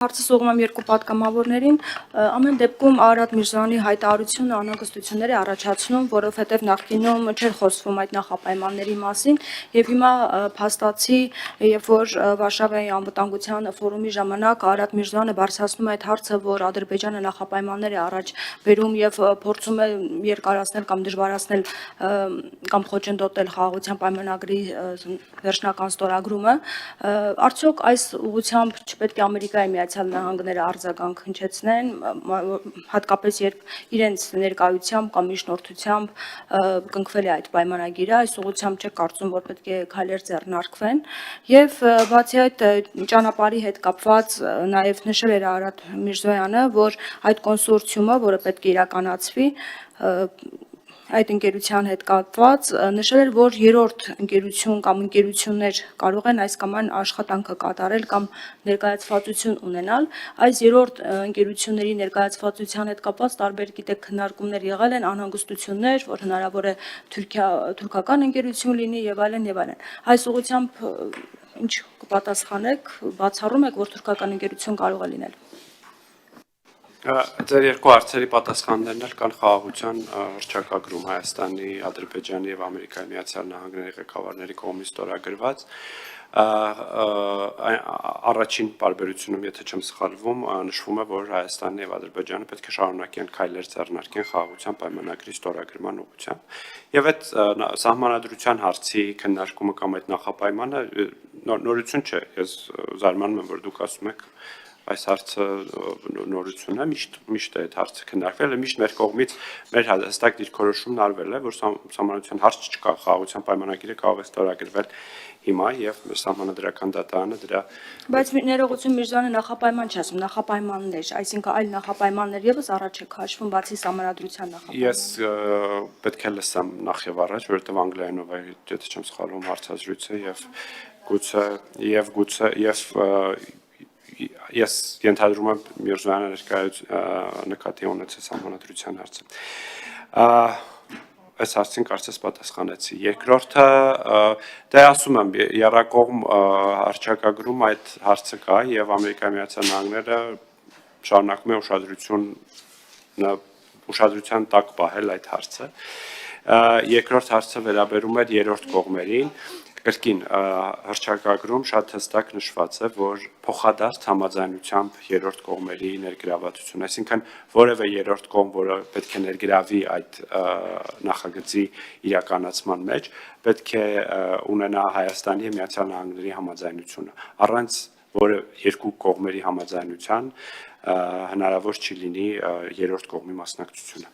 Հարցը ուղղում եմ երկու պատգամավորներին, ամեն դեպքում Արարատ Միրզոյանի հայտարարությունը անհանգստություններ է առաջացնում, որովհետև նախկինում չէր խոսվում այդ նախապայմանների մասին, եւ հիմա փաստացի, երբ որ Վարշավայի անվտանգության ֆորումի ժամանակ Արարատ Միրզոյանը բարձրացնում է այդ հարցը, որ Ադրբեջանը նախապայմաններ է առաջ բերում եւ փորձում է երկարացնել կամ դժվարացնել կամ խոչընդոտել խաղաղության պայմանագրի վերջնական ստորագրումը, արդյոք այս ուղղությամբ չպետք է Ամերիկայի Միացյալ Նահանգները արձագանք հնչեցնեն, հատկապես երբ իրենց ներկայությամբ կամ միջնորդությամբ կնքվել է այդ պայմանագիրը, այս ուղղությամբ չեք կարծում, որ պետք է քայլեր ձեռնարկվեն, եւ բացի այդ ճանապարհի հետ կապված նաեւ նշել էր Արարատ Միրզոյանը, որ այդ կոնսորցիումը, որը պետք է իրականացվի, այդ ընկերության հետ կապված նշել էր, որ երրորդ ընկերություն կամ ընկերություններ կարող են այս կամ այն աշխատանքը կատարել կամ ներկայացվածություն ունենալ, այս երրորդ ընկերությունների ներկայացվածության հետ կապված տարբեր գիտեք քննարկումներ եղել են, անհանգստություններ, որ հնարավոր է թուրքական ընկերություն լինի եւ այլն եւ այլն։ Այս ուղղությամբ ինչ կպատասխանեք, բացառում եք, որ թուրքական ընկերություն կարող է լինել։ Ձեր երկու հարցերի պատասխաններն էլ կան խաղաղության հռչակագրում Հայաստանի, Ադրբեջանի եւ Ամերիկայի Միացյալ Նահանգների ղեկավարների կողմից ստորագրված։ Առաջին պարբերությունում, եթե չեմ սխալվում, նշվում է, որ Հայաստանն եւ Ադրբեջանը պետք է շարունակեն քայլեր ձեռնարկեն խաղաղության պայմանագրի ստորագրման ուղղությամբ։ Եվ այդ սահմանադրության հարցի քննարկումը կամ այդ նախապայմանը նորություն չէ։ Ես զարմանում եմ, որ դուք ասում եք այս հարցը նորություն է, միշտ է այդ հարցը քննարկվել, միշտ մեր կողմից մեր հստակ դիրքորոշումն արվել է, որ սահմանադրության հարց չկա, խաղաղության պայմանագիրը կարող է ստորագրվել հիմա եւ սահմանադրական դատարանը դրա Բայց ներողություն Միրզոյանը նախապայման չի ասում, նախապայմաններ, այսինքն այլ նախապայմաններ եւս առաջ է քաշվում, բացի սահմանադրության նախապայմաններից։ Ես պետք է լսեմ նախ եւ առաջ, որովհետեւ անգլերենով է, եթե չեմ սխալվում, հարցազրույցը եւ գուցե ես ենթադրում եմ Միրզոյանը նկատի ունեցել սահմանադրության հարցը։ Այս հարցին կարծես պատասխանեցի։ Երկրորդը, դե ասում եմ, եռակողմ հռչակագրում այդ հարցը կա եւ Ամերիկայի Միացյալ Նահանգները շարունակում է ուշադրության տակ պահել այդ հարցը։ Երկրորդ հարցը վերաբերում էր երրորդ կողմերին։ Կրկին հռչակագրում շատ հստակ նշված է, որ փոխադարձ համաձայնությամբ երրորդ կողմերի ներգրավվածություն, այսինքն որևէ երրորդ կողմ, որը պետք է ներգրավի այդ նախագծի իրականացման մեջ, պետք է ունենա Հայաստանի եւ Միացյալ Նահանգների համաձայնությունը։ Առանց որը երկու կողմերի համաձայնության հնարավոր չի լինի երրորդ կողմի մասնակցությունը։